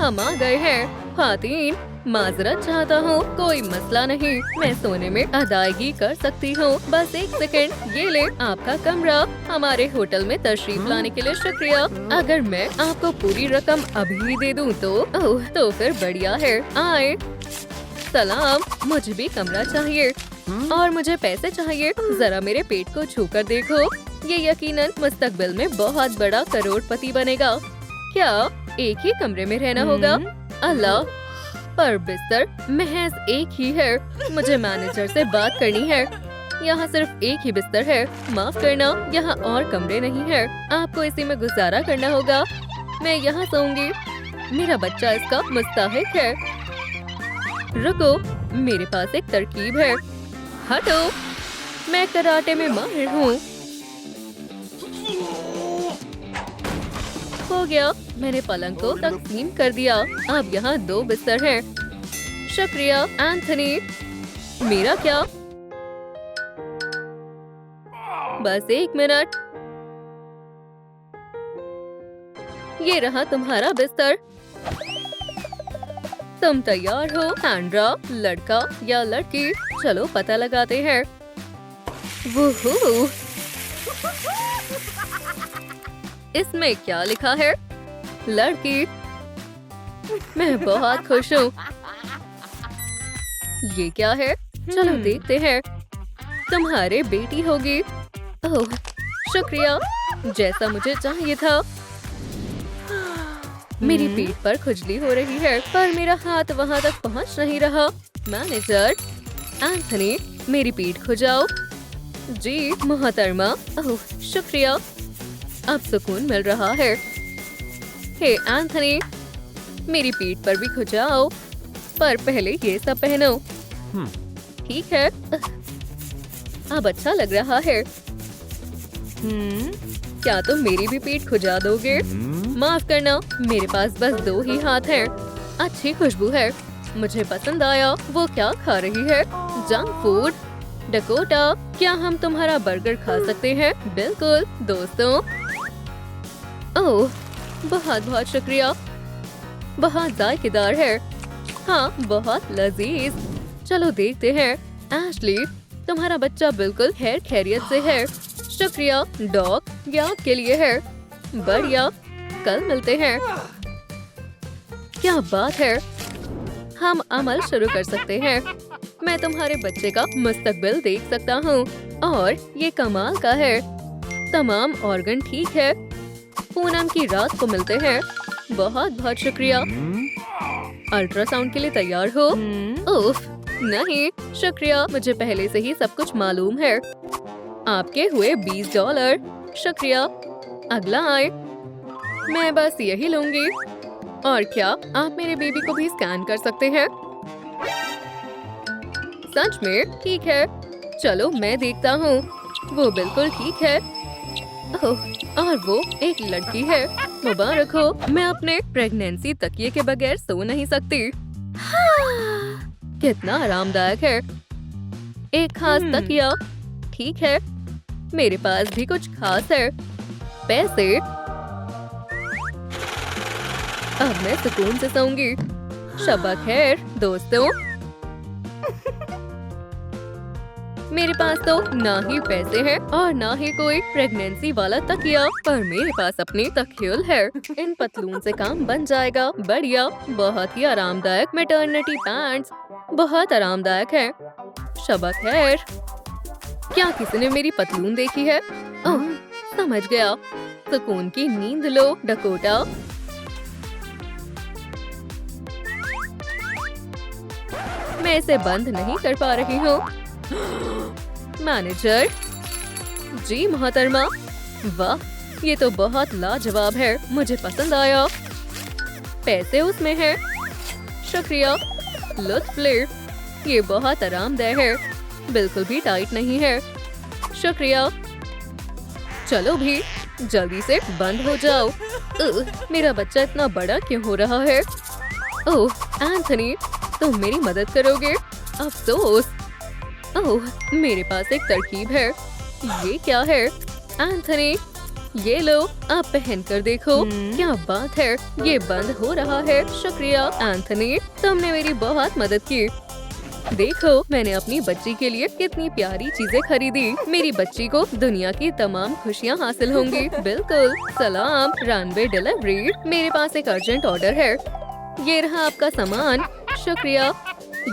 हम आ गए हैं। खातीन, माजरत चाहता हूँ, कोई मसला नहीं, मैं सोने में अदायगी कर सकती हूँ। बस एक सेकंड, ये ले आपका कमरा। हमारे होटल में तशरीफ लाने के लिए शुक्रिया। अगर मैं आपको पूरी रकम अभी दे दूँ तो ओह, तो फिर बढ़िया है। आए। सलाम, मुझे भी कमरा चाहिए और मुझे पैसे चाहिए। जरा मेरे पेट को छूकर देखो, ये यकीनन मुस्तकबिल में बहुत बड़ा करोड़पति बनेगा। क्या एक ही कमरे में रहना होगा? अल्लाह, पर बिस्तर महज एक ही है। मुझे मैनेजर से बात करनी है। यहाँ सिर्फ एक ही बिस्तर है। माफ करना, यहाँ और कमरे नहीं है। आपको इसी में गुजारा करना होगा। मैं यहाँ सोऊंगी। मेरा बच्चा इसका मुस्तहिक है। रुको, मेरे पास एक तरकीब है। हटो, मैं कराटे में माहिर हूँ। हो गया, मैंने पलंग को तकसीम कर दिया। अब यहाँ 2 बिस्तर हैं। शुक्रिया एंथनी। मेरा क्या? बस 1 मिनट। ये रहा तुम्हारा बिस्तर। तुम तैयार हो सैंड्रा? लड़का या लड़की? चलो पता लगाते हैं। वूहू! इसमें क्या लिखा है? लड़की। मैं बहुत खुश हूँ। ये क्या है? चलो देखते हैं। तुम्हारे बेटी होगी। ओह, शुक्रिया, जैसा मुझे चाहिए था। मेरी पीठ पर खुजली हो रही है, पर मेरा हाथ वहाँ तक पहुँच नहीं रहा। मैनेजर, एंथनी, मेरी पीठ खुजाओ। जी मोहतरमा। ओह, शुक्रिया, अब सुकून मिल रहा है। हे एंथनी, मेरी पीठ पर भी खुजाओ, पर पहले ये सब पहनो। ठीक है, अब अच्छा लग रहा है। क्या तुम मेरी भी पीठ खुजा दोगे? माफ करना, मेरे पास बस 2 ही हाथ हैं। अच्छी खुशबू है, मुझे पसंद आया। वो क्या खा रही है? Junk food. डकोटा, क्या हम तुम्हारा बर्गर खा सकते हैं? बिल्कुल दोस्तों। ओह, बहुत बहुत शुक्रिया, बहुत जायकेदार है। हाँ, बहुत लजीज। चलो देखते हैं। एशली, तुम्हारा बच्चा बिल्कुल खैर खैरियत से है। शुक्रिया डॉग, ये आपके लिए है। बढ़िया, कल मिलते हैं। क्या बात है, हम अमल शुरू कर सकते हैं। मैं तुम्हारे बच्चे का मुस्तकबिल देख सकता हूँ और ये कमाल का है। तमाम ऑर्गन ठीक है। पूनम की रात को मिलते हैं। बहुत बहुत शुक्रिया। अल्ट्रासाउंड के लिए तैयार हो? उफ, नहीं शुक्रिया, मुझे पहले से ही सब कुछ मालूम है। आपके हुए $20। शुक्रिया। अगला आए। मैं बस यही लूंगी। और क्या आप मेरे बेबी को भी स्कैन कर सकते हैं? सच में? ठीक है, चलो मैं देखता हूँ। वो बिल्कुल ठीक है। ओह, और वो एक लड़की है। मुबारक हो। मैं अपने प्रेगनेंसी तकिए के बगैर सो नहीं सकती। कितना आरामदायक है। एक खास तकिया। ठीक है, मेरे पास भी कुछ खास है। पैसे। अब मैं सुकून से सोऊंगी। शब्बा खैर दोस्तों। मेरे पास तो ना ही पैसे हैं और ना ही कोई प्रेगनेंसी वाला तकिया, पर मेरे पास अपनी तकियल है। इन पतलून से काम बन जाएगा। बढ़िया, बहुत ही आरामदायक मैटरनिटी पैंट्स, बहुत आरामदायक है। शब्बा खैर। क्या किसी ने मेरी पतलून देखी है? ओह, समझ गया। सुकून की नींद लो डकोटा। मैं इसे बंद नहीं कर पा रही हूँ। मैनेजर। जी मोहतरमा। वाह, ये तो बहुत लाजवाब है, मुझे पसंद आया। पैसे उसमें हैं। शुक्रिया। लुत्फ ले। ये बहुत आरामदेह है, बिल्कुल भी टाइट नहीं है। शुक्रिया। चलो भी, जल्दी से बंद हो जाओ। मेरा बच्चा इतना बड़ा क्यों हो रहा है? ओह एंथनी, तुम मेरी मदद करोगे? अफसोस। ओह, मेरे पास एक तरकीब है। ये क्या है? एंथनी, ये लो, आप पहन कर देखो। क्या बात है, ये बंद हो रहा है। शुक्रिया एंथनी, तुमने मेरी बहुत मदद की। देखो, मैंने अपनी बच्ची के लिए कितनी प्यारी चीजें खरीदी। मेरी बच्ची को दुनिया की तमाम खुशियाँ हासिल होंगी। बिल्कुल। सलाम, रनवे डिलीवरी। मेरे पास एक अर्जेंट ऑर्डर है। ये रहा आपका सामान। शुक्रिया।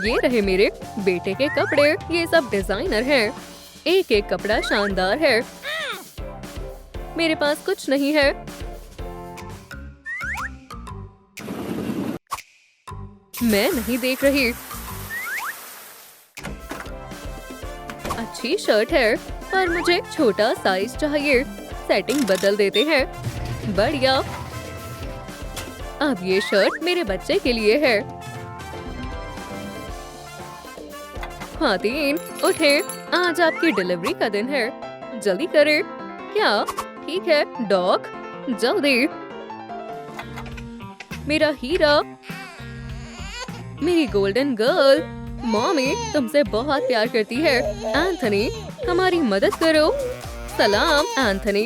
ये रहे मेरे बेटे के कपड़े। ये सब डिजाइनर हैं। एक एक कपड़ा शानदार है। मेरे पास कुछ नहीं है। मैं नहीं देख रही। अच्छी शर्ट है, पर मुझे छोटा साइज चाहिए। सेटिंग बदल देते हैं। बढ़िया। अब ये शर्ट मेरे बच्चे के लिए है। खातीन, उठे, आज आपकी डिलीवरी का दिन है। जल्दी करें। क्या? ठीक है डॉग, जल्दी। मेरा हीरा, मेरी गोल्डन गर्ल। मॉमी तुमसे बहुत प्यार करती है। एंथनी, हमारी मदद करो। सलाम एंथनी।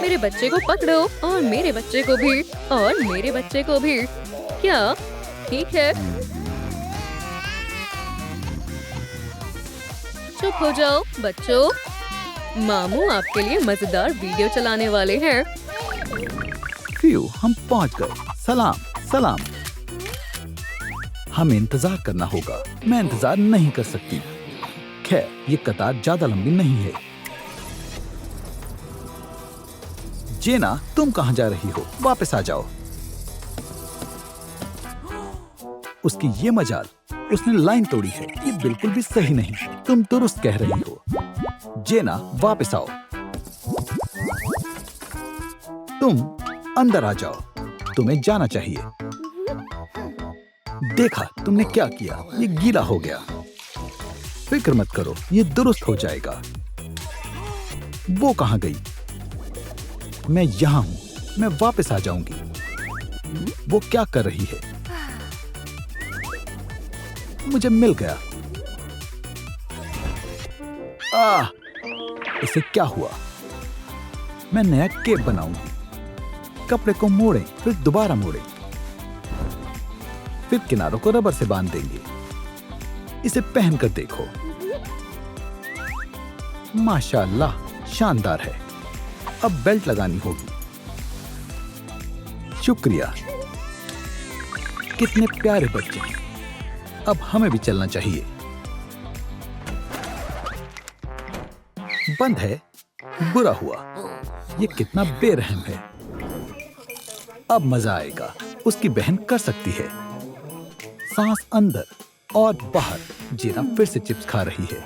मेरे बच्चे को पकड़ो, और मेरे बच्चे को भी, और मेरे बच्चे को भी। क्या? ठीक है। चुप हो जाओ बच्चों। मामू आपके लिए मजेदार वीडियो चलाने वाले हैं। हम पहुंच गए। सलाम सलाम। हमें इंतजार करना होगा। मैं इंतजार नहीं कर सकती। खैर, ये कतार ज्यादा लंबी नहीं है। जेना, तुम कहाँ जा रही हो? वापस आ जाओ। उसकी ये मजाल, उसने लाइन तोड़ी है। ये बिल्कुल भी सही नहीं। तुम दुरुस्त कह रही हो। जेना, वापस आओ। तुम अंदर आ जाओ। तुम्हें जाना चाहिए। देखा तुमने क्या किया? ये गीला हो गया। फिक्र मत करो, ये दुरुस्त हो जाएगा। वो कहाँ गई? मैं यहाँ हूँ। मैं वापस आ जाऊंगी। वो क्या कर रही है? मुझे मिल गया। इसे क्या हुआ? मैं नया केक बनाऊंगी। कपड़े को मोड़ें, फिर दोबारा मोड़ें, फिर किनारों को रबर से बांध देंगे। इसे पहनकर देखो। माशाल्लाह, शानदार है। अब बेल्ट लगानी होगी। शुक्रिया। कितने प्यारे बच्चे हैं। अब हमें भी चलना चाहिए। बंद है। बुरा हुआ। ये कितना बेरहम है। अब मजा आएगा। उसकी बहन कर सकती है। सांस अंदर और बाहर। जीना फिर से चिप्स खा रही है।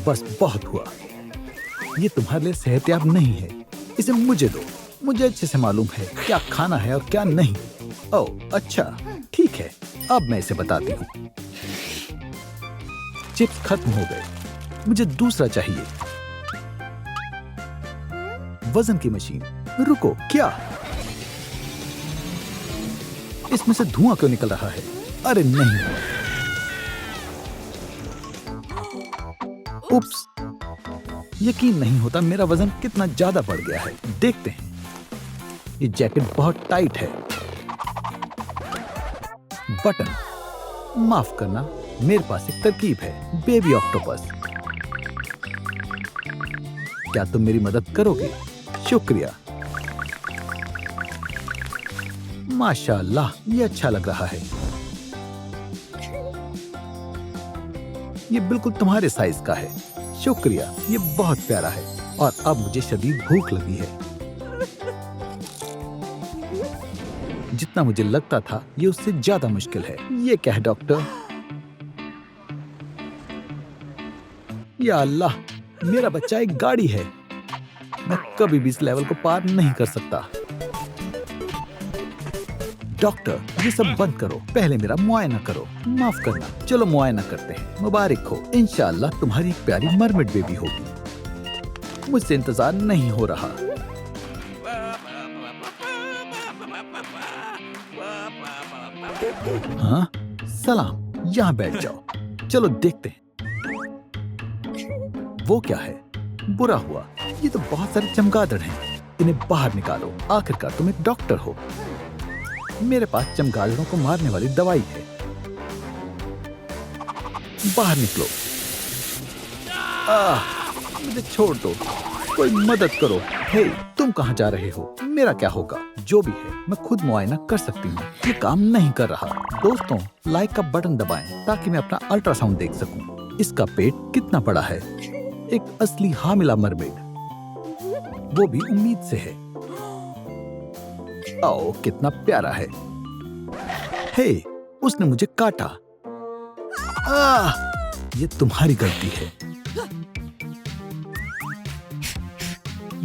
बस बहुत हुआ। ये तुम्हारे लिए सेहतयाब नहीं है। इसे मुझे दो। मुझे अच्छे से मालूम है क्या खाना है और क्या नहीं। ओह अच्छा, ठीक है। अब मैं इसे बताती हूँ। चिप्स खत्म हो गए। मुझे दूसरा चाहिए। वजन की मशीन। रुको, क्या? इसमें से धुआं क्यों निकल रहा है? अरे नहीं। उप्स। यकीन नहीं होता मेरा वजन कितना ज्यादा बढ़ गया है। देखते हैं। ये जैकेट बहुत टाइट है। बटन। माफ करना, मेरे पास एक तरकीब है। Baby octopus. क्या तुम मेरी मदद करोगे? शुक्रिया। माशाल्लाह, ये अच्छा लग रहा है। ये बिल्कुल तुम्हारे साइज का है। शुक्रिया, ये बहुत प्यारा है। और अब मुझे शदीद भूख लगी है। जितना मुझे लगता था, ये उससे ज्यादा मुश्किल है। ये क्या है डॉक्टर? या अल्लाह, मेरा बच्चा एक गाड़ी है। मैं कभी भी इस लेवल को पार नहीं कर सकता। डॉक्टर, ये सब बंद करो। पहले मेरा मुआयना करो। माफ करना, चलो मुआयना करते हैं। मुबारक हो। इंशाअल्लाह तुम्हारी एक प्यारी मरमेड बेबी होगी। मुझसे इंतजार नहीं हो रहा। हाँ, सलाम। यहाँ बैठ जाओ। चलो देखते हैं। वो क्या है? बुरा हुआ, ये तो बहुत सारे चमगादड़ हैं। इन्हें बाहर निकालो। आखिरकार तुम एक डॉक्टर हो। मेरे पास चमगादड़ों को मारने वाली दवाई है। बाहर निकलो। मुझे छोड़ दो। कोई मदद करो। हे, तुम कहाँ जा रहे हो? मेरा क्या होगा? जो भी है, मैं खुद मुआयना कर सकती हूँ। ये काम नहीं कर रहा। दोस्तों, लाइक का बटन दबाएं ताकि मैं अपना अल्ट्रासाउंड देख सकूं। इसका पेट कितना बड़ा है? एक असली हामिला मरमेड, वो भी उम्मीद से है। आओ, कितना प्यारा है। हे, उसने मुझे काटा। ये तुम्हारी गलती है।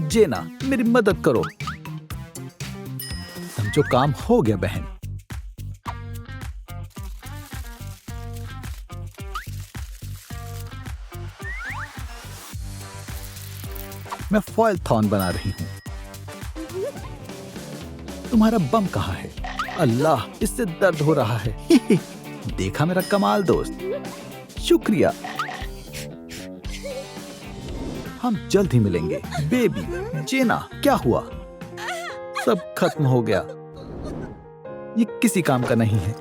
जेना, मेरी मदद करो। समझो, काम हो गया बहन। मैं फॉयल थॉर्न बना रही हूं। तुम्हारा बम कहाँ है? अल्लाह, इससे दर्द हो रहा है। देखा मेरा कमाल दोस्त। शुक्रिया। हम जल्द ही मिलेंगे। बेबी, जेना, क्या हुआ? सब खत्म हो गया। ये किसी काम का नहीं है।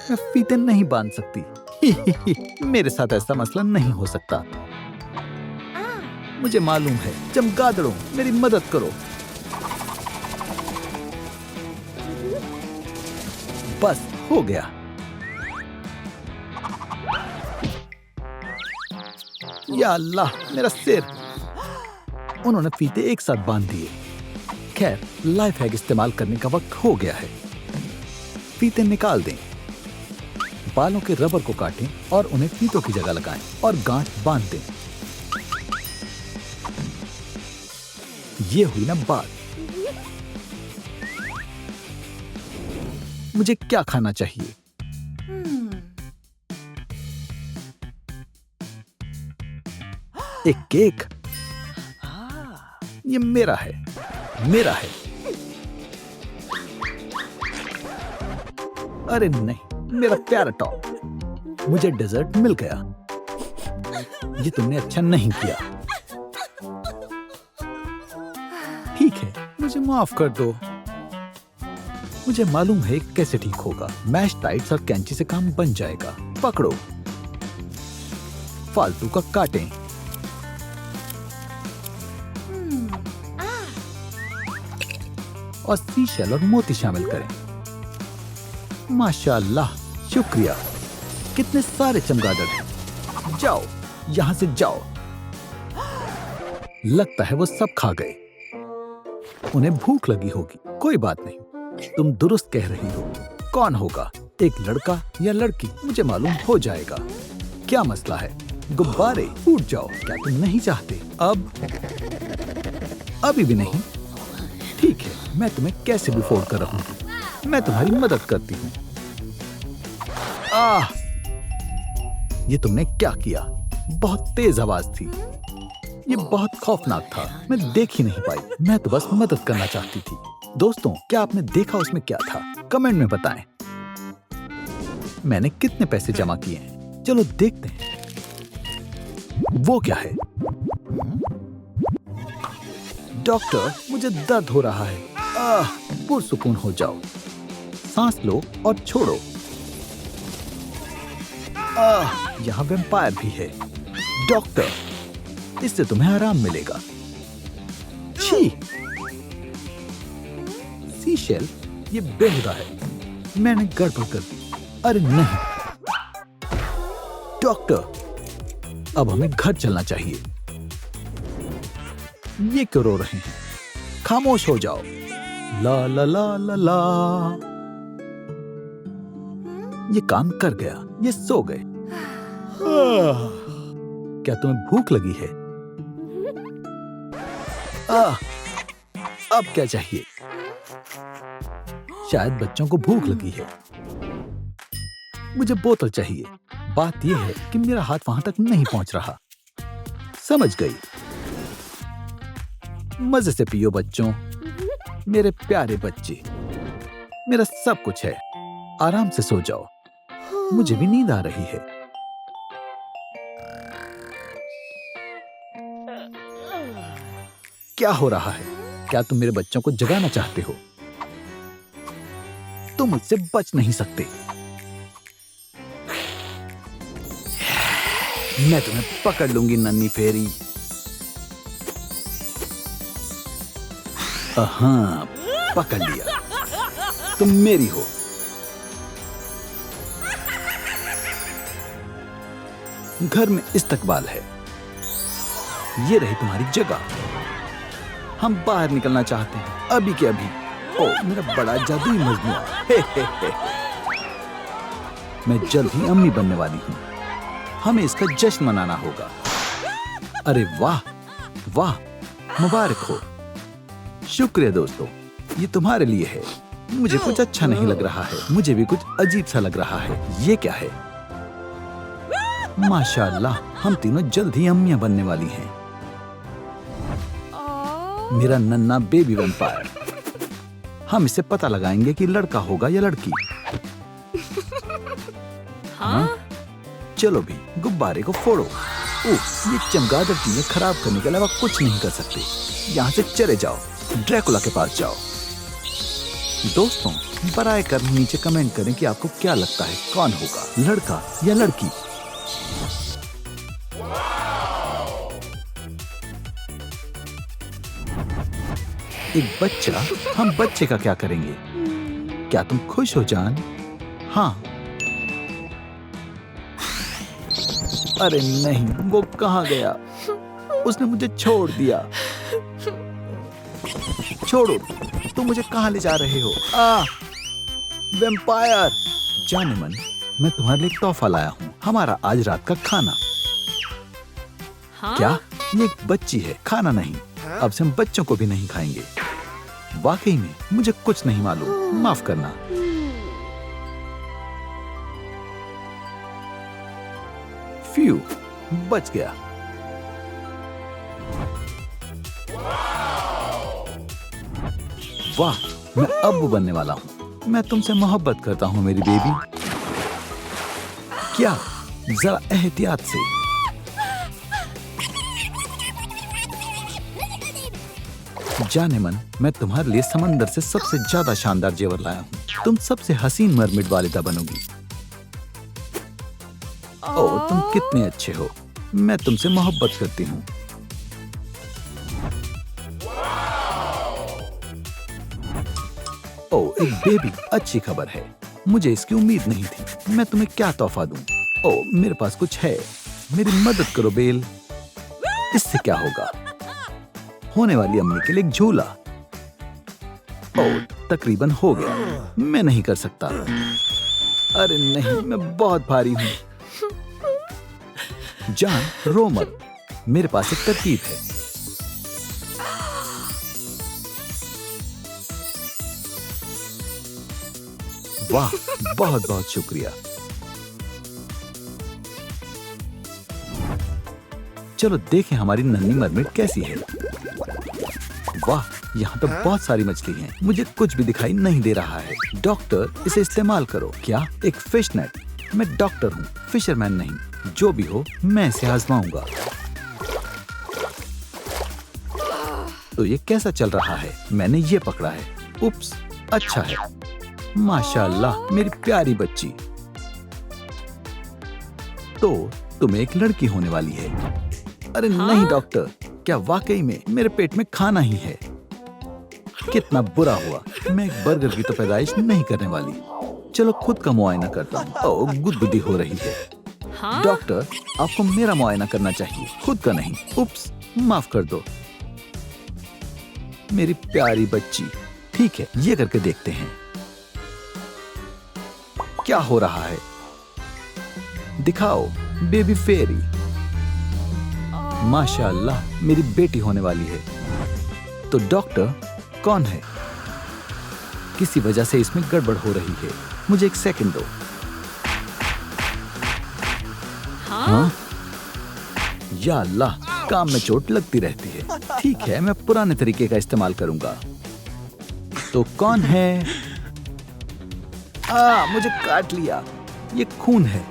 मैं फीते नहीं बांध सकती। मेरे साथ ऐसा मसला नहीं हो सकता। मुझे मालूम है। चमगादड़ों, मेरी मदद करो। बस हो गया। या अल्लाह, मेरा सिर। उन्होंने फीते एक साथ बांध दिए। खैर, लाइफ हैक इस्तेमाल करने का वक्त हो गया है। फीते निकाल दें। बालों के रबर को काटें और उन्हें फीतों की जगह लगाएं और गांठ बांध दें। ये हुई ना बात। मुझे क्या खाना चाहिए? एक केक। ये मेरा है। मेरा है। अरे नहीं, मेरा प्यारा टॉप। मुझे डेजर्ट मिल गया। ये तुमने अच्छा नहीं किया। ठीक है, मुझे माफ कर दो। मुझे मालूम है कैसे ठीक होगा। मैश टाइट्स और कैंची से काम बन जाएगा। पकड़ो। फालतू का काटें। और सीशेल और मोती शामिल करें। माशाअल्लाह, शुक्रिया। कितने सारे चमगादड़ हैं। जाओ, यहां से जाओ। लगता है वो सब खा गए। उन्हें भूख लगी होगी। कोई बात नहीं, तुम दुरुस्त कह रही हो। कौन होगा? एक लड़का या लड़की? मुझे मालूम हो जाएगा। क्या मसला है? गुब्बारे फूट जाओ। क्या तुम नहीं चाहते? अब अभी भी नहीं? ठीक है, मैं तुम्हें कैसे भी फोड़ कर रखूंगी। मैं तुम्हारी मदद करती हूँ। ये तुमने क्या किया? बहुत तेज आवाज थी। ये बहुत खौफनाक था। मैं देख ही नहीं पाई। मैं तो बस मदद करना चाहती थी। दोस्तों, क्या आपने देखा उसमें क्या था? कमेंट में बताएं। मैंने कितने पैसे जमा किए हैं? चलो देखते हैं। वो क्या है? डॉक्टर, मुझे दर्द हो रहा है। पुरसुकून हो जाओ। सांस लो और छोड़ो। यहाँ वैम्पायर भी है। डॉक्टर, इससे तुम्हें आराम मिलेगा। छी! सीशेल, ये बेहुदा है। मैंने गड़बड़ कर दी। अरे नहीं। डॉक्टर, अब हमें घर चलना चाहिए। ये क्यों रो रहे हैं? खामोश हो जाओ। ला ला ला ला ला। ये काम कर गया। ये सो गए। क्या तुम्हें भूख लगी है? अब क्या चाहिए? शायद बच्चों को भूख लगी है। मुझे बोतल चाहिए। बात यह है कि मेरा हाथ वहां तक नहीं पहुंच रहा। समझ गई। मजे से पियो बच्चों। मेरे प्यारे बच्चे। मेरा सब कुछ है। आराम से सो जाओ। मुझे भी नींद आ रही है। क्या हो रहा है? क्या तुम मेरे बच्चों को जगाना चाहते हो? तुम मुझसे बच नहीं सकते। मैं तुम्हें पकड़ लूंगी नन्ही फेरी। हाँ, पकड़ लिया। तुम मेरी हो। घर में इस्तकबाल है। ये रही तुम्हारी जगह। हम बाहर निकलना चाहते हैं, अभी के अभी। ओ, मेरा बड़ा जादुई मजनुआ। हे हे हे। मैं जल्द ही अम्मी बनने वाली हूँ। हमें इसका जश्न मनाना होगा। अरे वाह वाह, मुबारक हो। शुक्रिया दोस्तों, ये तुम्हारे लिए है। मुझे कुछ अच्छा नहीं लग रहा है। मुझे भी कुछ अजीब सा लग रहा है। ये क्या है? माशाअल्लाह, हम तीनों जल्द ही अम्मियां बनने वाली हैं। मेरा नन्हा बेबी वैम्पायर। हम इसे पता लगाएंगे कि लड़का होगा या लड़की। हाँ? चलो भी, गुब्बारे को फोड़ो। ये चमगादड़ चीजें खराब करने के अलावा कुछ नहीं कर सकते। यहाँ से चले जाओ, ड्रैकुला के पास जाओ। दोस्तों, बराए कर नीचे कमेंट करें कि आपको क्या लगता है कौन होगा, लड़का या लड़की। एक बच्चा। हम बच्चे का क्या करेंगे? क्या तुम खुश हो जान? हाँ। अरे नहीं, वो कहाँ गया? उसने मुझे छोड़ दिया। छोड़ो, तुम मुझे कहाँ ले जा रहे हो? वैम्पायर! जाने मन, मैं तुम्हारे लिए तोहफा लाया हूँ। हमारा आज रात का खाना। हाँ? क्या? ये एक बच्ची है, खाना नहीं। अब से हम बच्चों को भी नहीं खाएंगे। वाकई में मुझे कुछ नहीं मालूम, माफ करना। फ्यू, बच गया। वाह, मैं अब्बू बनने वाला हूँ। मैं तुमसे मोहब्बत करता हूँ मेरी बेबी। क्या? जरा एहतियात से। जाने मन, मैं तुम्हारे लिए समंदर से सबसे ज्यादा शानदार जेवर लाया हूँ। तुम सबसे हसीन मरमिड वालिदा बनोगी। ओह, तुम कितने अच्छे हो। मैं तुमसे मोहब्बत करती हूँ। ओह, एक बेबी, अच्छी खबर है। मुझे इसकी उम्मीद नहीं थी। मैं तुम्हें क्या तोहफा दूं? ओह, मेरे पास कुछ है। मेरी मदद करो बेल। इससे क्या होगा? होने वाली अम्मी के लिए एक झूला। ओह, तकरीबन हो गया। मैं नहीं कर सकता। अरे नहीं, मैं बहुत भारी हूँ। जान, रो मत। मेरे पास एक तरकीब है। वाह, बहुत बहुत शुक्रिया। चलो देखें हमारी नन्ही मरमिड कैसी है। वाह, यहाँ तो बहुत सारी मछली हैं। मुझे कुछ भी दिखाई नहीं दे रहा है। डॉक्टर, इसे इस्तेमाल करो। क्या? एक फिश नेट। मैं डॉक्टर हूँ, फिशरमैन नहीं। जो भी हो, मैं इसे आजमाऊंगा। तो ये कैसा चल रहा है? मैंने ये पकड़ा है। उप्स, अच्छा है। माशाअल्लाह, मेरी प्यारी बच्ची। तो तुम्हें एक लड़की होने वाली है। अरे हाँ? नहीं डॉक्टर, क्या वाकई में मेरे पेट में खाना ही है? कितना बुरा हुआ। मैं एक बर्गर की तो पैदाइश नहीं करने वाली। चलो खुद का मुआयना करता हूँ। ओह, गुदगुदी हो रही है। हाँ? डॉक्टर, आपको मेरा मुआयना करना चाहिए, खुद का नहीं। उप्स, माफ कर दो मेरी प्यारी बच्ची। ठीक है, ये करके देखते हैं क्या हो रहा है। दिखाओ बेबी फेरी। माशाअल्लाह, मेरी बेटी होने वाली है। तो डॉक्टर कौन है? किसी वजह से इसमें गड़बड़ हो रही है। मुझे एक सेकंड दो। हाँ? या अल्लाह, काम में चोट लगती रहती है। ठीक है, मैं पुराने तरीके का इस्तेमाल करूंगा। तो कौन है? मुझे काट लिया। ये खून है।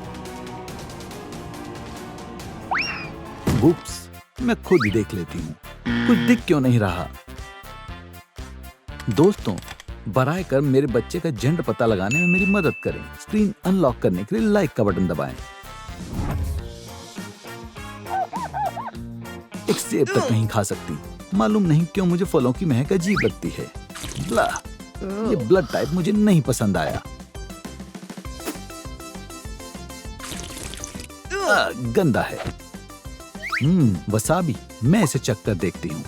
उप्स, मैं खुद ही देख लेती हूँ। कुछ दिख क्यों नहीं रहा? दोस्तों, बराए कर मेरे बच्चे का जेंडर पता लगाने में मेरी मदद करें। स्क्रीन अनलॉक करने के लिए लाइक का बटन दबाएं। एक सेब तक नहीं खा सकती। मालूम नहीं क्यों मुझे फलों की महक अजीब लगती है। ये ब्लड टाइप मुझे नहीं पसंद आया। गंदा है। वसाबी। मैं इसे चख कर देखती हूँ।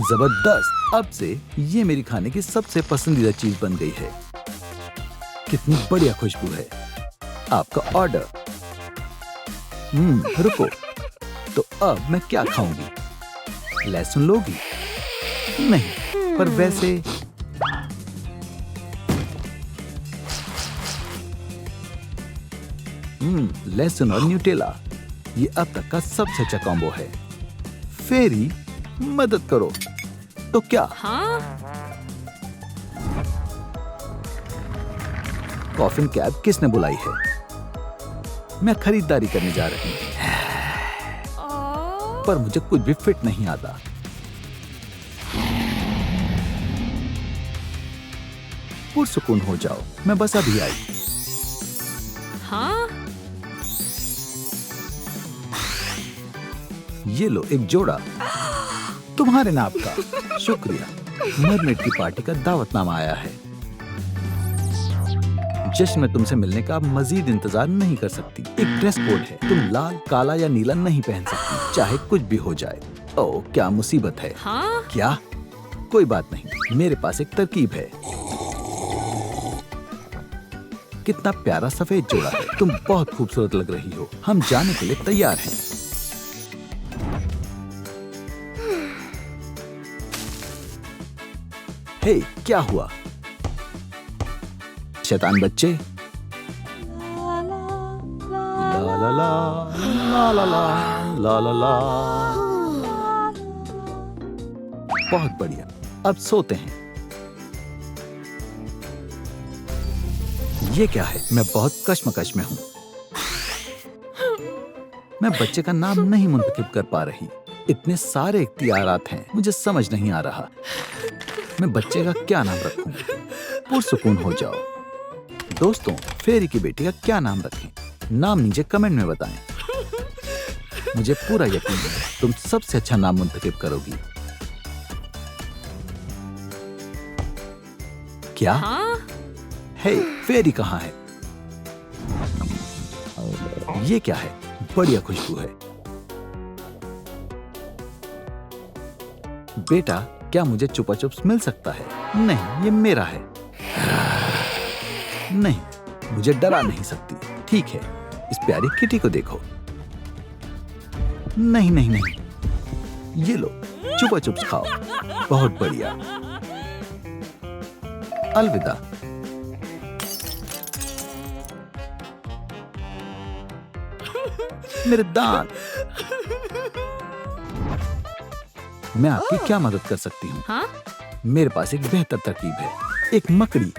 जबरदस्त। अब से ये मेरी खाने की सबसे पसंदीदा चीज बन गई है। कितनी बढ़िया खुशबू है। आपका ऑर्डर। रुको, तो अब मैं क्या खाऊंगी? लहसुन लोगी? नहीं, पर वैसे लहसुन और न्यूटेला, ये अब तक का सबसे अच्छा कॉम्बो है। फेरी, मदद करो। तो क्या? हाँ? कॉफिन कैब किसने बुलाई है? मैं खरीदारी करने जा रही हूँ, पर मुझे कुछ भी फिट नहीं आता। पुरसुकून हो जाओ, मैं बस अभी आई। हाँ? ये लो एक जोड़ा तुम्हारे नाप का। शुक्रिया। मरमेड की पार्टी का दावतनामा आया है। जश्न में तुमसे मिलने का अब मजीद इंतजार नहीं कर सकती। एक ड्रेस कोड है। तुम लाल, काला या नीला नहीं पहन सकती, चाहे कुछ भी हो जाए। ओह, क्या मुसीबत है। हाँ? क्या? कोई बात नहीं, मेरे पास एक तरकीब है। कितना प्यारा सफेद जोड़ा है। तुम बहुत खूबसूरत लग रही हो। हम जाने के लिए तैयार हैं। हे, क्या हुआ? शैतान बच्चे। ला ला ला ला ला ला ला ला। बहुत बढ़िया, अब सोते हैं। ये क्या है? मैं बहुत कश्मकश में हूँ। मैं बच्चे का नाम नहीं मुंतखब कर पा रही। इतने सारे इख्तियारात हैं, मुझे समझ नहीं आ रहा। मैं बच्चे का क्या नाम रखूं? पुरसुकून हो जाओ। दोस्तों, फेरी की बेटी का क्या नाम रखें? नाम नीचे कमेंट में बताएं। मुझे पूरा यकीन है तुम सबसे अच्छा नाम मुंतखब करोगी। क्या? हाँ? हे, फेरी कहाँ है? ये क्या है? बढ़िया खुशबू है। बेटा, क्या मुझे चुपा चुप्स मिल सकता है? नहीं, ये मेरा है। नहीं, मुझे डरा नहीं सकती। ठीक है, इस प्यारी किटी को देखो। नहीं नहीं नहीं, ये लो, चुपा चुप्स खाओ। बहुत बढ़िया। अलविदा। मेरे दांत। मैं आपकी क्या मदद कर सकती हूँ? हाँ? मेरे पास एक बेहतर तरकीब है। एक मकड़ी।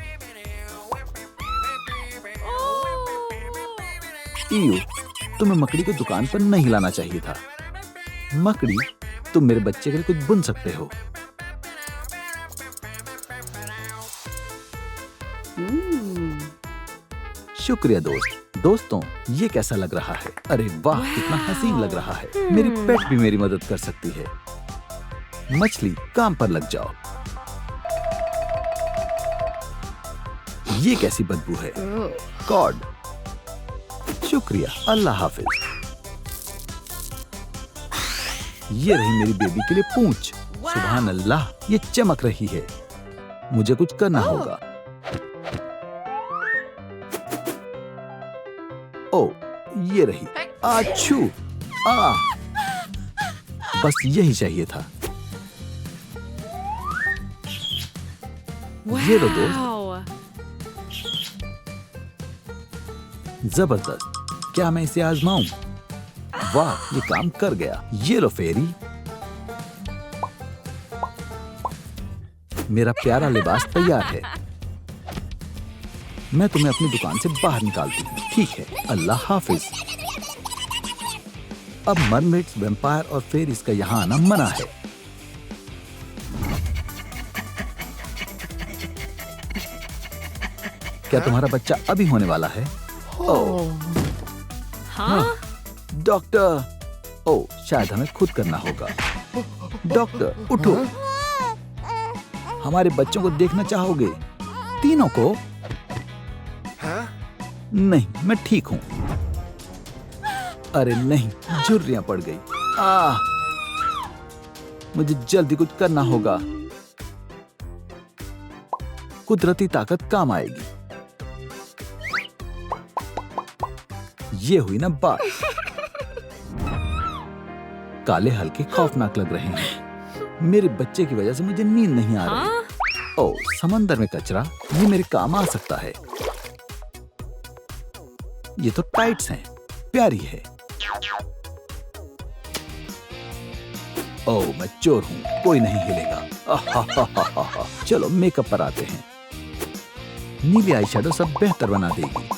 ईयू, तुम्हें मकड़ी को दुकान पर नहीं लाना चाहिए था। मकड़ी, तुम मेरे बच्चे के लिए कुछ बुन सकते हो। शुक्रिया दोस्त। दोस्तों, ये कैसा लग रहा है? अरे वाह, कितना हसीन लग रहा है। मेरी पेट भी मेरी मदद कर सकती है। मछली, काम पर लग जाओ। ये कैसी बदबू है? कॉड। शुक्रिया, अल्लाह हाफिज। ये रही मेरी बेबी के लिए पूंछ। सुभान अल्लाह, ये चमक रही है। मुझे कुछ करना होगा। ओ, ये रही। आछू। बस यही चाहिए था। ये लो दोस्त। जबरदस्त। क्या मैं इसे आजमाऊं? वाह, ये काम कर गया। ये लो फेरी। मेरा प्यारा लिबास तैयार है। मैं तुम्हें अपनी दुकान से बाहर निकालती हूँ। ठीक है, अल्लाह हाफिज। अब मरमेड्स, वैम्पायर और फेरीज का यहाँ आना मना है। क्या तुम्हारा बच्चा अभी होने वाला है? ओह हाँ? डॉक्टर, ओह शायद हमें खुद करना होगा। डॉक्टर उठो, हमारे बच्चों को देखना चाहोगे? तीनों को? नहीं, मैं ठीक हूँ। अरे नहीं, झुर्रियां पड़ गई। मुझे जल्दी कुछ करना होगा। कुदरती ताकत काम आएगी। ये हुई ना बात। काले हल्के खौफनाक लग रहे हैं। मेरे बच्चे की वजह से मुझे नींद नहीं आ रही। हाँ? ओह, समंदर में कचरा, ये मेरे काम आ सकता है। ये तो टाइट्स हैं, प्यारी है। ओह, मैं चोर हूं, कोई नहीं हिलेगा। चलो मेकअप पर आते हैं। नीली आई शैडो सब बेहतर बना देगी।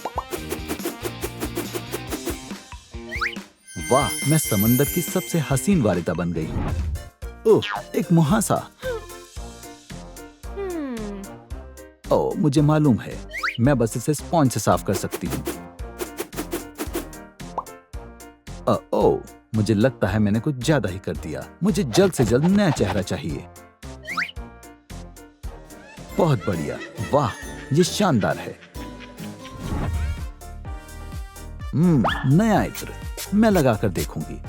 वाह, मैं समंदर की सबसे हसीन वालिदा बन गई हूँ। ओह, एक मुहासा। ओह, मुझे मालूम है, मैं बस इसे स्पॉन्ज से साफ कर सकती हूँ। ओह, मुझे लगता है मैंने कुछ ज्यादा ही कर दिया। मुझे जल्द से जल्द नया चेहरा चाहिए। बहुत बढ़िया, वाह, ये शानदार है। नया इत्र, मैं लगाकर देखूंगी।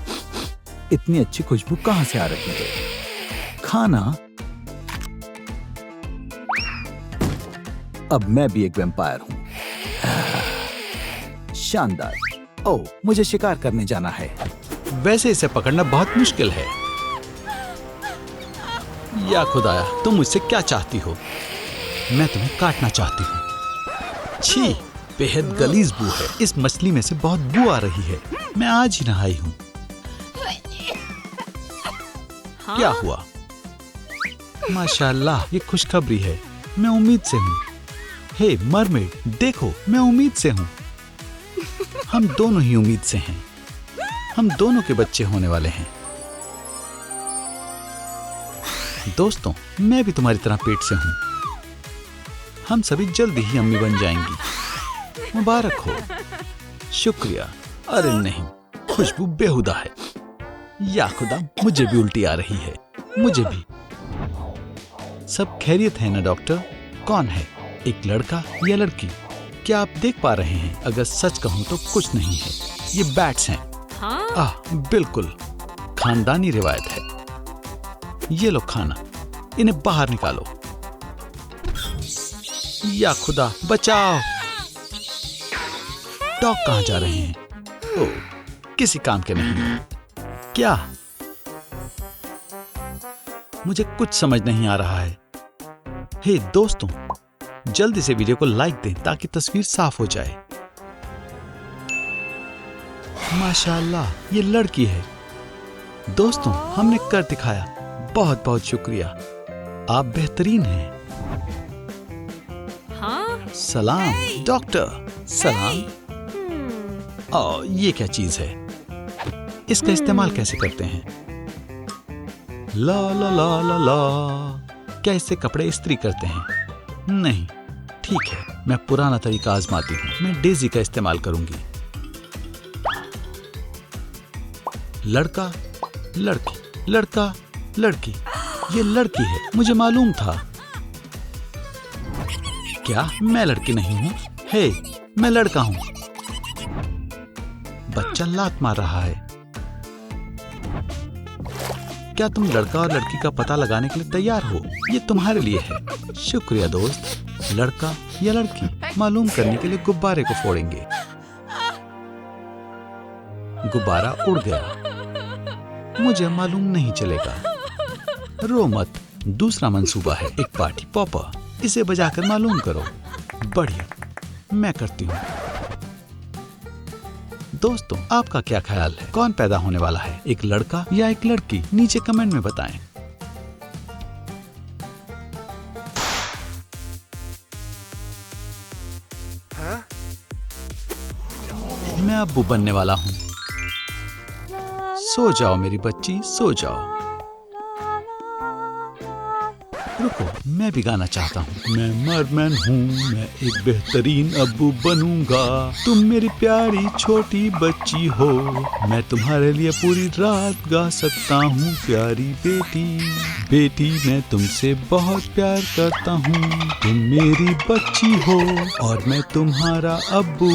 इतनी अच्छी खुशबू कहां से आ रही है? खाना? अब मैं भी एक वैम्पायर हूं। शानदार। ओह, मुझे शिकार करने जाना है। वैसे इसे पकड़ना बहुत मुश्किल है। या खुदाया, तुम मुझसे क्या चाहती हो? मैं तुम्हें काटना चाहती हूँ। छी, बेहद गलीज बू है। इस मछली में से बहुत बू आ रही है। मैं आज ही नहाई हूँ। हाँ? क्या हुआ? माशाल्लाह, ये खुशखबरी है। मैं उम्मीद से हूँ। हे मरमेड, देखो, मैं उम्मीद से हूँ। हम दोनों ही उम्मीद से हैं। हम दोनों के बच्चे होने वाले हैं। दोस्तों, मैं भी तुम्हारी तरह पेट से हूँ। हम सभी जल्दी ही अम्मी बन जाएंगी। मुबारक हो। शुक्रिया। अरे नहीं, खुशबू बेहुदा है। या खुदा, मुझे भी उल्टी आ रही है। मुझे भी। सब खैरियत है ना डॉक्टर? कौन है, एक लड़का या लड़की? क्या आप देख पा रहे हैं? अगर सच कहूं तो कुछ नहीं है। ये बैट्स हैं। हाँ? बिल्कुल, खानदानी रिवायत है। ये लो खाना, इन्हें बाहर निकालो। या खुदा, बचाओ। डॉग कहाँ जा रहे हैं? ओह, किसी काम के नहीं। क्या? मुझे कुछ समझ नहीं आ रहा है। हे दोस्तों, जल्दी से वीडियो को लाइक दें ताकि तस्वीर साफ हो जाए। माशाल्लाह, ये लड़की है। दोस्तों, हमने कर दिखाया। बहुत बहुत शुक्रिया। आप बेहतरीन हैं। हाँ? सलाम डॉक्टर। सलाम। ये क्या चीज है? इसका इस्तेमाल कैसे करते हैं? ला ला ला ला ला। क्या इससे कपड़े इस्त्री करते हैं? नहीं। ठीक है, मैं पुराना तरीका आजमाती हूँ। मैं डेजी का इस्तेमाल करूंगी। लड़का, लड़की, लड़का, लड़की। ये लड़की है, मुझे मालूम था। क्या मैं लड़की नहीं हूँ? हे, मैं लड़का हूँ। बच्चा लात मार रहा है। क्या तुम लड़का और लड़की का पता लगाने के लिए तैयार हो? ये तुम्हारे लिए है। शुक्रिया दोस्त। लड़का या लड़की मालूम करने के लिए गुब्बारे को फोड़ेंगे। गुब्बारा उड़ गया। मुझे मालूम नहीं चलेगा। रो मत। दूसरा मंसूबा है, एक पार्टी पॉपर। इसे बजाकर मालूम करो। बढ़िया, मैं करती हूँ। दोस्तों, आपका क्या ख्याल है? कौन पैदा होने वाला है, एक लड़का या एक लड़की? नीचे कमेंट में बताएं। मैं अब्बू बनने वाला हूँ। सो जाओ मेरी बच्ची, सो जाओ। रुको, मैं भी गाना चाहता हूँ। मैं मरमैन हूँ, मैं एक बेहतरीन अब्बू बनूंगा। तुम मेरी प्यारी छोटी बच्ची हो, मैं तुम्हारे लिए पूरी रात गा सकता हूँ। प्यारी बेटी, बेटी मैं तुमसे बहुत प्यार करता हूँ। तुम मेरी बच्ची हो और मैं तुम्हारा अब्बू।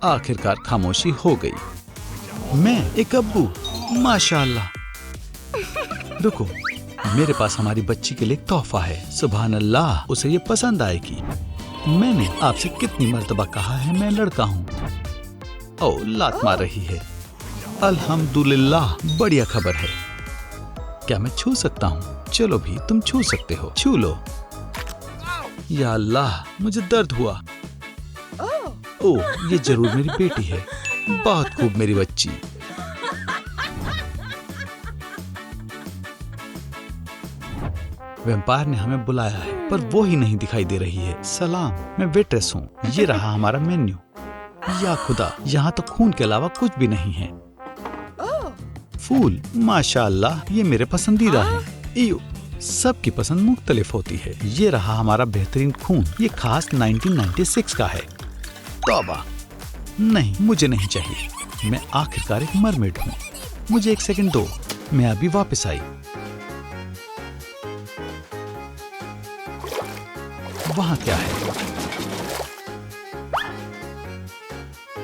आखिरकार खामोशी हो गई। मैं एक अब्बू, माशाअल्लाह। रुको, मेरे पास हमारी बच्ची के लिए एक तोहफा है। सुभान अल्लाह, उसे ये पसंद आएगी। मैंने आपसे कितनी मर्तबा कहा है मैं लड़का हूँ। ओ, लात मार रही है। अल्हम्दुलिल्लाह, बढ़िया खबर है। क्या मैं छू सकता हूँ? चलो भी, तुम छू सकते हो, छू लो। या अल्लाह, मुझे दर्द हुआ। ओह, ये जरूर मेरी बेटी है। बहुत खूब मेरी बच्ची। वैम्पायर ने हमें बुलाया है, पर वो ही नहीं दिखाई दे रही है। सलाम, मैं वेट्रेस हूँ। ये रहा हमारा मेन्यू। या खुदा, यहाँ तो खून के अलावा कुछ भी नहीं है। फूल, माशाअल्लाह, ये मेरे पसंदीदा है। इयो, सबकी पसंद मुख्तलिफ होती है। ये रहा हमारा बेहतरीन खून। ये खास 1996 का है। तौबा, नहीं, मुझे नहीं चाहिए। मैं आखिरकार एक मरमेड हूँ। मुझे एक सेकंड दो, मैं अभी वापस आई। वहाँ क्या है?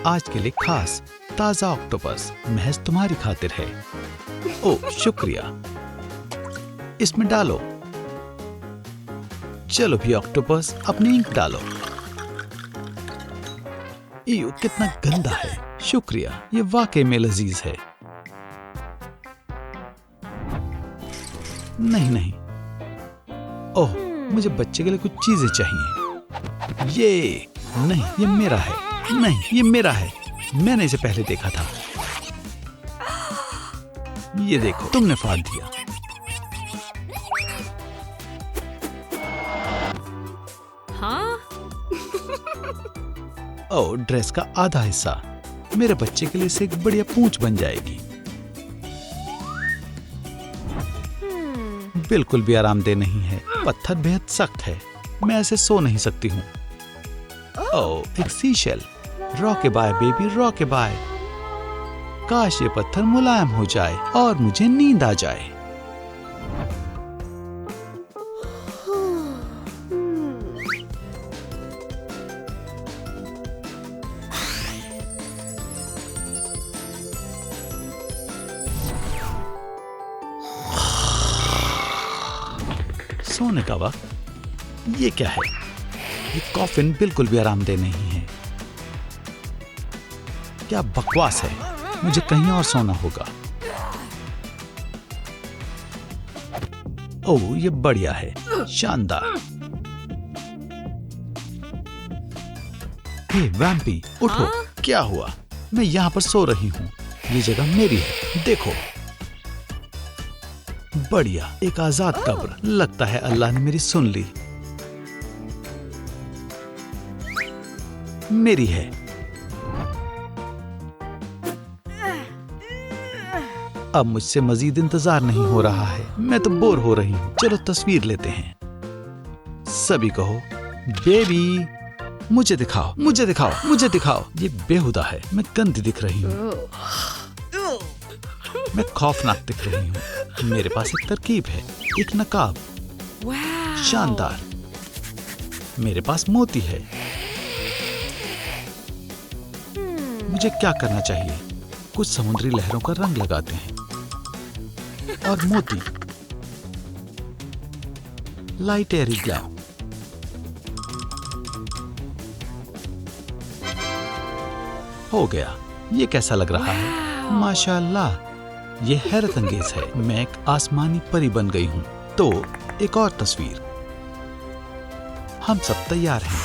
आज के लिए खास ताजा ऑक्टोपस, महज तुम्हारी खातिर है। ओह, शुक्रिया। इसमें डालो। चलो भी ऑक्टोपस, अपनी इंक डालो। इयो, कितना गंदा है। शुक्रिया, ये वाकई में लजीज है। नहीं। ओह, मुझे बच्चे के लिए कुछ चीजें चाहिए। ये नहीं, ये मेरा है। नहीं, ये मेरा है। मैंने इसे पहले देखा था। ये देखो, तुमने फाड़ दिया। हाँ? ओह, ड्रेस का आधा हिस्सा। मेरे बच्चे के लिए इसे एक बढ़िया पूंछ बन जाएगी। बिल्कुल भी आरामदेह नहीं है। पत्थर बेहद सख्त है। मैं ऐसे सो नहीं सकती हूँ। ओह, एक सीशेल। रॉके बाय बेबी, रॉके बाय। काश ये पत्थर मुलायम हो जाए और मुझे नींद आ जाए। सोने का वक्त। ये क्या है? ये कॉफिन बिल्कुल भी आरामदेह नहीं है। क्या बकवास है। मुझे कहीं और सोना होगा। ओह, ये बढ़िया है, शानदार। हे वैम्पी, उठो। क्या हुआ? मैं यहाँ पर सो रही हूँ। ये जगह मेरी है। देखो, बढ़िया, एक आजाद कब्र। लगता है अल्लाह ने मेरी सुन ली। मेरी है। अब मुझसे मजीद इंतजार नहीं हो रहा है। मैं तो बोर हो रही हूँ। चलो तस्वीर लेते हैं। सभी कहो, बेबी, मुझे दिखाओ, मुझे दिखाओ, मुझे दिखाओ। ये बेहुदा है। मैं गंदी दिख रही हूँ। मैं खौफनाक दिख रही हूँ। मेरे पास एक तरकीब है, एक नकाब। शानदार। मेरे पास मोती है। मुझे क्या करना चाहिए? कुछ समुद्री लहरों का रंग लगाते हैं और मोती। लाइट एरी ग्लैम। हो गया। ये कैसा लग रहा है? माशाअल्लाह, ये हैरत अंगेज है। मैं एक आसमानी परी बन गई हूँ। तो एक और तस्वीर। हम सब तैयार हैं।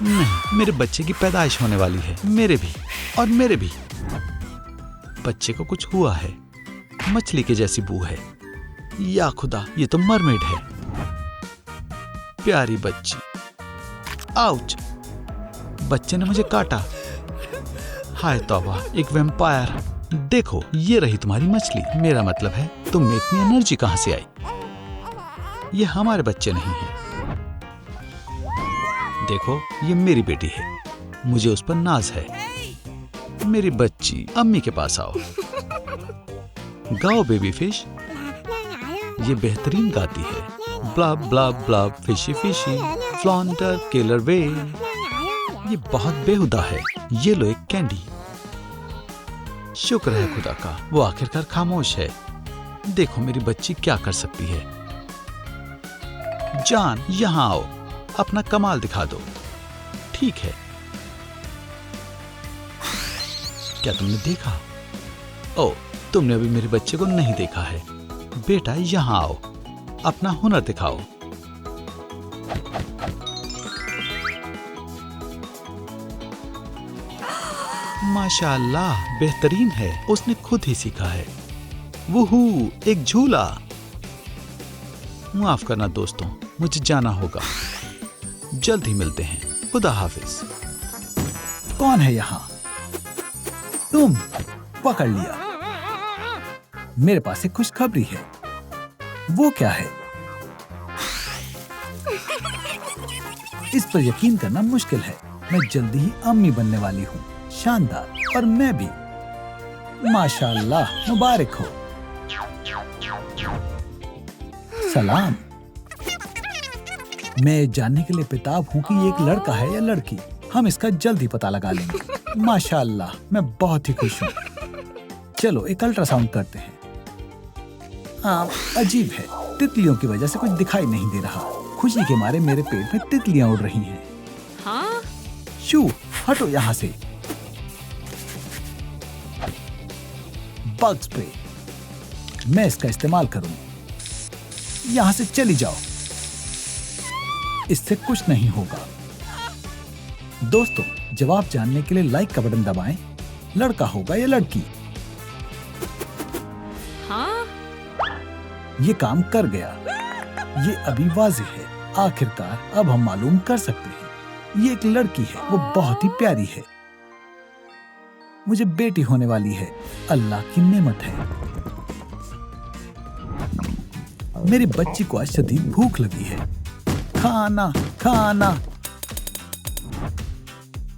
नहीं, मेरे बच्चे की पैदाइश होने वाली है। मेरे भी, और मेरे भी। बच्चे को कुछ हुआ है। मछली के जैसी बू है। या खुदा, ये तो मरमेड है। प्यारी बच्ची। आउच, बच्चे ने मुझे काटा। हाय तौबा, एक वैम्पायर। देखो, ये रही तुम्हारी मछली। मेरा मतलब है, तुम में इतनी एनर्जी कहाँ से आई? ये हमारे बच्चे नहीं हैं। देखो, ये मेरी बेटी है, मुझे उस पर नाज है। मेरी बच्ची, अम्मी के पास आओ। गाओ बेबी फिश। ये बेहतरीन गाती है। Blub blub blub, fishy fishy, flounder, killer whale. ये बहुत बेहुदा है। ये लो एक कैंडी। शुक्र है खुदा का, वो आखिरकार खामोश है। देखो मेरी बच्ची क्या कर सकती है। जान, यहाँ आओ, अपना कमाल दिखा दो। ठीक है। क्या तुमने देखा? ओ, तुमने अभी मेरे बच्चे को नहीं देखा है। बेटा यहाँ आओ, अपना हुनर दिखाओ। माशाअल्लाह, बेहतरीन है। उसने खुद ही सीखा है। वूहू, एक झूला। माफ करना दोस्तों, मुझे जाना होगा। जल्द ही मिलते हैं। खुदा हाफिज। कौन है यहाँ? तुम? पकड़ लिया। मेरे पास एक खुशखबरी है। वो क्या है? इस पर यकीन करना मुश्किल है। मैं जल्दी ही अम्मी बनने वाली हूँ। शानदार। और मैं भी। माशाअल्लाह, मुबारक हो। सलाम। मैं जानने के लिए बेताब हूँ कि ये एक लड़का है या लड़की। हम इसका जल्द ही पता लगा लेंगे। माशाअल्लाह, मैं बहुत ही खुश हूँ। चलो एक अल्ट्रासाउंड करते हैं। अजीब है, तितलियों की वजह से कुछ दिखाई नहीं दे रहा। खुशी के मारे मेरे पेट में तितलियां उड़ रही हैं। हाँ? शू, हटो यहाँ से। बग स्प्रे, मैं इसका इस्तेमाल करूंगा। यहाँ से चली जाओ। इससे कुछ नहीं होगा। दोस्तों, जवाब जानने के लिए लाइक का बटन दबाएं। लड़का होगा या लड़की? हाँ? ये काम कर गया। ये अभी वाज़ेह है। आखिरकार अब हम मालूम कर सकते हैं। ये एक लड़की है। वो बहुत ही प्यारी है। मुझे बेटी होने वाली है। अल्लाह की नेमत है। मेरी बच्ची को आज शदीद भूख लगी है। खाना खाना।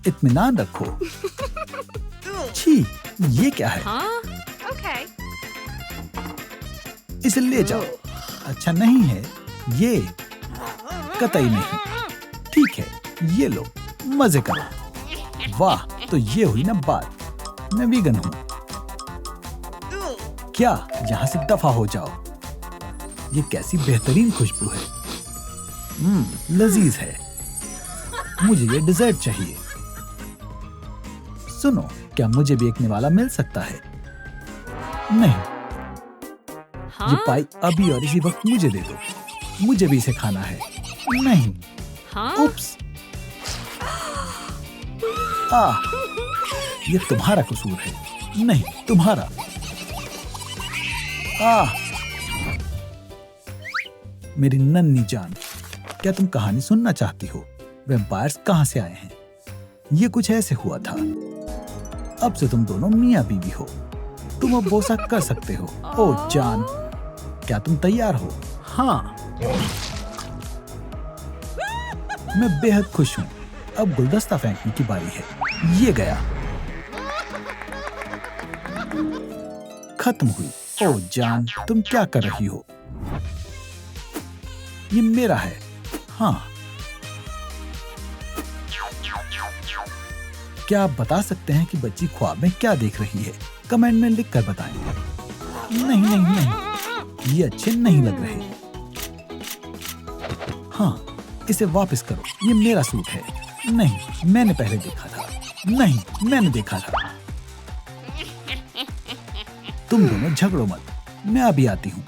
इत्मीनान रखो। छी, ये क्या है? हाँ? ओके। इसे ले जाओ। अच्छा नहीं है ये, कतई नहीं। ठीक है, ये लो, मजे करो। वाह, तो ये हुई ना बात। मैं वीगन हूँ। क्या? यहाँ से दफा हो जाओ। ये कैसी बेहतरीन खुशबू है। लजीज है। मुझे ये डिजर्ट चाहिए। सुनो, क्या मुझे भी एक निवाला मिल सकता है? नहीं। हाँ? ये पाई अभी और इसी वक्त मुझे दे दो। मुझे भी इसे खाना है। नहीं। हाँ? उप्स। ये तुम्हारा कसूर है। नहीं, तुम्हारा। मेरी नन्ही जान, क्या तुम कहानी सुनना चाहती हो? वैम्पायर्स कहाँ से आए हैं? ये कुछ ऐसे हुआ था। अब से तुम दोनों मियाँ बीवी हो। तुम अब वो सब कर सकते हो। ओ जान, क्या तुम तैयार हो? हाँ। मैं बेहद खुश हूँ। अब गुलदस्ता फेंकने की बारी है। ये गया। खत्म हुई। ओ जान, तुम क्या कर रही हो? ये मेरा है। हाँ। क्या आप बता सकते हैं कि बच्ची ख्वाब में क्या देख रही है? कमेंट में लिख कर बताएं। नहीं नहीं नहीं, ये अच्छे नहीं लग रहे। हाँ, इसे वापस करो। ये मेरा सूट है। नहीं, मैंने पहले देखा था। नहीं, मैंने देखा था। तुम दोनों झगड़ो मत। मैं अभी आती हूँ।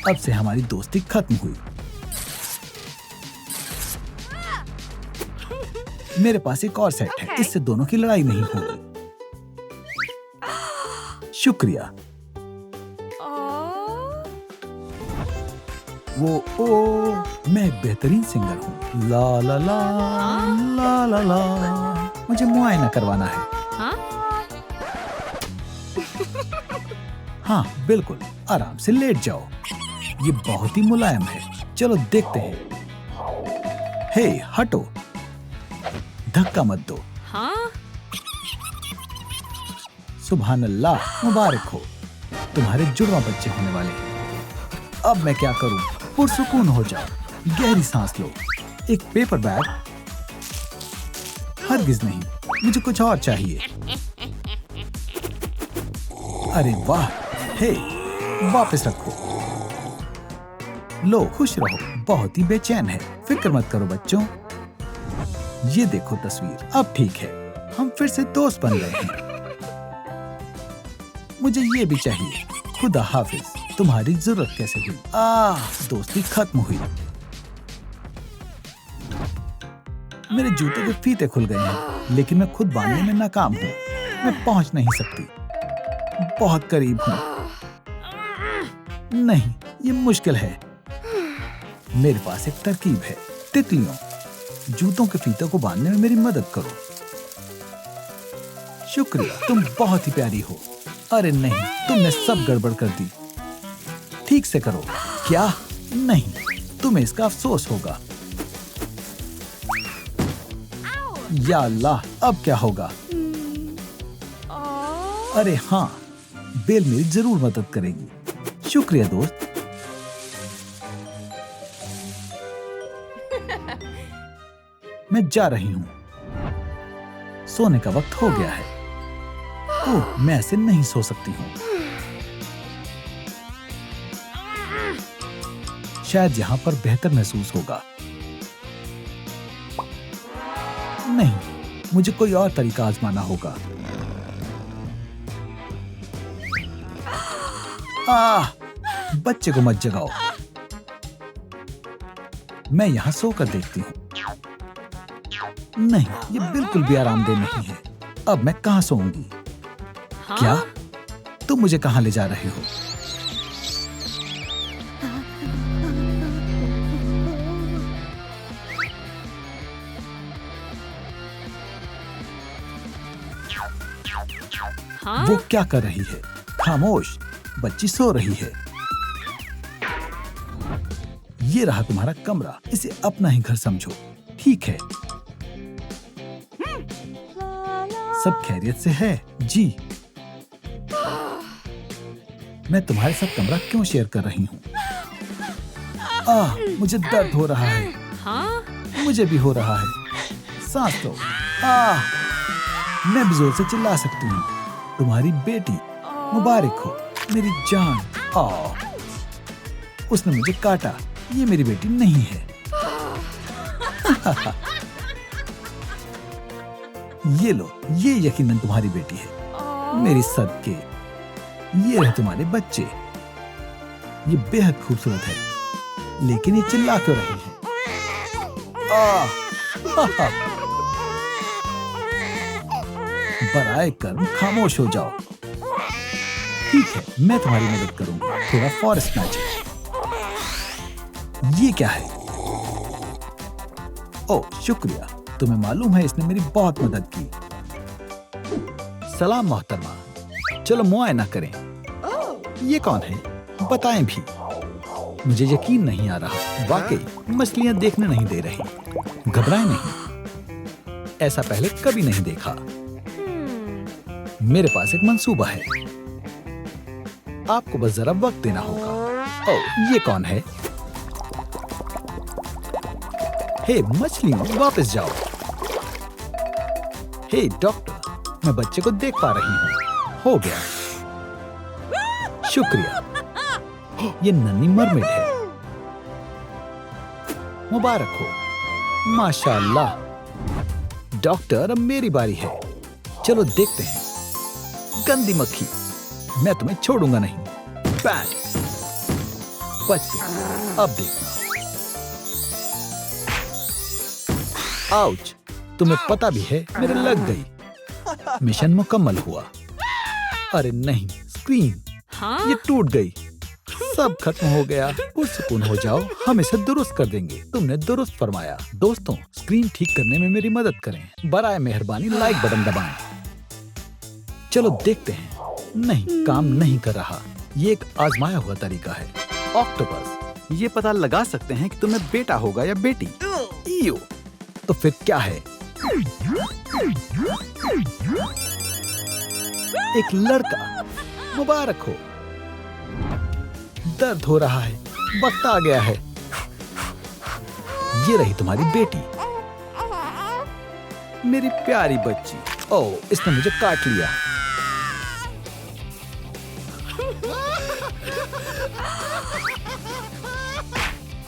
अब से हमारी दोस्ती खत्म हुई। मेरे पास एक और सेट है। इससे दोनों की लड़ाई नहीं होगी। शुक्रिया। मैं एक बेहतरीन सिंगर हूँ। ला ला ला ला ला ला। मुझे मुआयना करवाना है। हाँ? हाँ बिल्कुल, आराम से लेट जाओ। ये बहुत ही मुलायम है। चलो देखते हैं। हे हटो, धक्का मत दो। हाँ? सुभान अल्लाह, मुबारक हो, तुम्हारे जुड़वा बच्चे होने वाले हैं। अब मैं क्या करूं? पुरसुकून हो जाओ, गहरी सांस लो। एक पेपर बैग? हरगिज नहीं, मुझे कुछ और चाहिए। अरे वाह, हे, वापस रखो। लो, खुश रहो। बहुत ही बेचैन है। फिक्र मत करो बच्चों। ये देखो तस्वीर, अब ठीक है। हम फिर से दोस्त बन गए हैं। मुझे ये भी चाहिए। खुदा हाफिज। तुम्हारी जरूरत कैसे हुई? दोस्ती खत्म हुई। मेरे जूते के फीते खुल गए हैं, लेकिन मैं खुद बांधने में नाकाम हूँ। मैं पहुंच नहीं सकती। बहुत करीब हूँ। नहीं, ये मुश्किल है। मेरे पास एक तरकीब है। तितलियों, जूतों के फीतों को बांधने में मेरी मदद करो। शुक्रिया, तुम बहुत ही प्यारी हो। अरे नहीं, तुमने सब गड़बड़ कर दी। ठीक से करो। क्या? नहीं, तुम्हें इसका अफसोस होगा। या अल्लाह, अब क्या होगा? अरे हाँ, बेल मेरी जरूर मदद करेगी। शुक्रिया दोस्त। मैं जा रही हूँ। सोने का वक्त हो गया है। ओह, मैं ऐसे नहीं सो सकती हूँ। शायद यहाँ पर बेहतर महसूस होगा। नहीं, मुझे कोई और तरीका आजमाना होगा। बच्चे को मत जगाओ। मैं यहाँ सोकर देखती हूँ। नहीं, ये बिल्कुल भी आरामदेह नहीं है। अब मैं कहाँ सोऊंगी? हाँ? क्या? तुम मुझे कहाँ ले जा रहे हो? हाँ? वो क्या कर रही है? खामोश, बच्ची सो रही है। ये रहा तुम्हारा कमरा। इसे अपना ही घर समझो। ठीक है? सब खैरियत से है? जी। मैं तुम्हारे साथ कमरा क्यों शेयर कर रही हूँ? मुझे दर्द हो रहा है। हाँ? मुझे भी हो रहा है। सांस लो। मैं भी जोर से चिल्ला सकती हूँ। तुम्हारी बेटी, मुबारक हो मेरी जान। उसने मुझे काटा। ये मेरी बेटी नहीं है। ये लो, ये यकीनन तुम्हारी बेटी है। मेरी सदके। ये रहे तुम्हारे बच्चे। ये बेहद खूबसूरत है, लेकिन ये चिल्ला क्यों रहे हैं? बराए कर्म, खामोश हो जाओ। ठीक है, मैं तुम्हारी मदद करूंगा। थोड़ा फॉरेस्ट मैजिक। ये क्या है? ओह, शुक्रिया। तुम्हें मालूम है, इसने मेरी बहुत मदद की। सलाम मोहतरमा। चलो मुआयना करें। ये कौन है? बताएं भी। मुझे यकीन नहीं आ रहा। वाकई मछलियां देखने नहीं दे रही। घबराएं नहीं, ऐसा पहले कभी नहीं देखा। मेरे पास एक मंसूबा है। आपको बस जरा वक्त देना होगा। ओह, ये कौन है? हे मछलियों, वापस जाओ। हे डॉक्टर, मैं बच्चे को देख पा रही हूँ। हो गया। शुक्रिया। ये नन्ही मरमेड है। मुबारक हो। माशाअल्लाह। डॉक्टर, अब मेरी बारी है। चलो देखते हैं। गंदी मक्खी, मैं तुम्हें छोड़ूंगा नहीं। बैग। बच गई। अब देखना। आउच, तुम्हें पता भी है, मेरे लग गई। मिशन मुकम्मल हुआ। अरे नहीं, स्क्रीन। हाँ? ये टूट गई। सब खत्म हो गया। पुरसुकून हो जाओ, हम इसे दुरुस्त कर देंगे। तुमने दुरुस्त फरमाया। दोस्तों, स्क्रीन ठीक करने में मेरी मदद करें। बराए मेहरबानी लाइक बटन दबाएं। चलो देखते हैं। नहीं, काम नहीं कर रहा। ये एक आजमाया हुआ तरीका है। ऑक्टोपस ये पता लगा सकते हैं कि तुम्हें बेटा होगा या बेटी। इयो, तो फिर क्या है? एक लड़का। मुबारक हो। दर्द हो रहा है, वक्त आ गया है। ये रही तुम्हारी बेटी, मेरी प्यारी बच्ची। ओह, इसने मुझे काट लिया।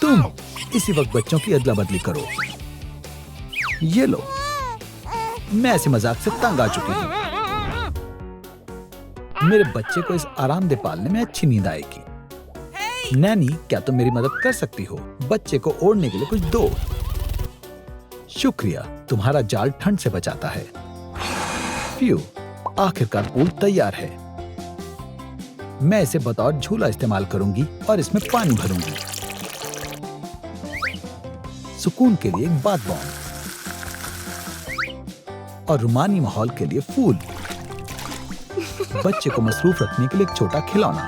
तुम इसी वक्त बच्चों की अदला बदली करो। ये लो, मैं ऐसे मजाक से तंग आ चुकी हूँ। मेरे बच्चे को इस आरामदेह पालने में अच्छी नींद आएगी। नैनी, क्या तुम मेरी मदद कर सकती हो? बच्चे को ओढ़ने के लिए कुछ दो। शुक्रिया, तुम्हारा जाल ठंड से बचाता है। फ्यू, आखिरकार पूल तैयार है। मैं इसे बतौर झूला इस्तेमाल करूंगी और इसमें पानी भरूंगी। सुकून के लिए एक बाथ बॉम्ब और रुमानी माहौल के लिए फूल। बच्चे को मसरूफ रखने के लिए एक छोटा खिलौना।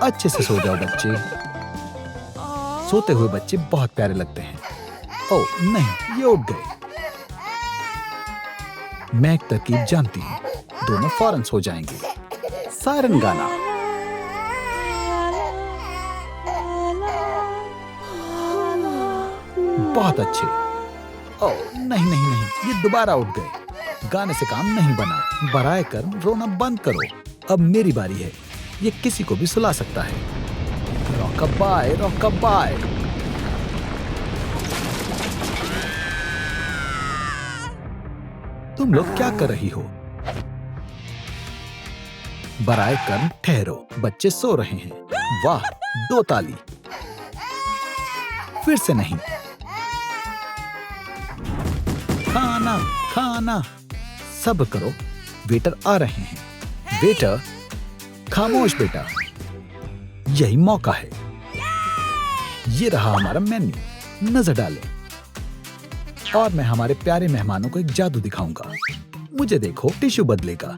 अच्छे से सो जाओ बच्चे। सोते हुए बच्चे बहुत प्यारे लगते हैं। ओह नहीं, ये उठ गए। मैं एक तरकीब जानती हूँ, दोनों फौरन सो जाएंगे। सायरन गाना। बहुत अच्छे। ओह नहीं नहीं नहीं, ये दोबारा उठ गए। गाने से काम नहीं बना। बराए कर रोना बंद करो। अब मेरी बारी है। ये किसी को भी सुला सकता है। रॉकअबाय, रॉकअबाय। तुम लोग क्या कर रही हो? बराए कर ठहरो, बच्चे सो रहे हैं। वाह, 2 ताली। फिर से नहीं। खाना, खाना। सब्र करो, वेटर आ रहे हैं। वेटर, खामोश बेटा, यही मौका है। ये रहा हमारा मेन्यू, नजर डालें। और मैं हमारे प्यारे मेहमानों को एक जादू दिखाऊंगा। मुझे देखो, टिश्यू बदलेगा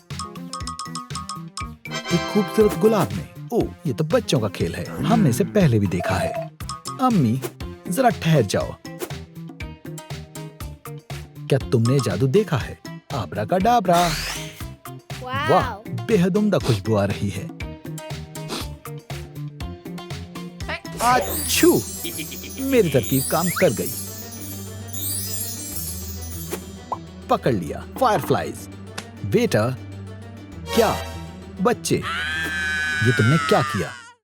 एक खूबसूरत गुलाब में। ओह, ये तो बच्चों का खेल है, हमने इसे पहले भी देखा है। अम्मी, जरा ठहर जाओ। क्या तुमने जादू देखा है? आब्राकाडाब्रा। वाह, बेहद उम्दा खुशबू आ रही है। अच्छू, मेरी तरकीब काम कर गई। पकड़ लिया फायरफ्लाइज। वेटर, क्या? बच्चे, ये तुमने क्या किया?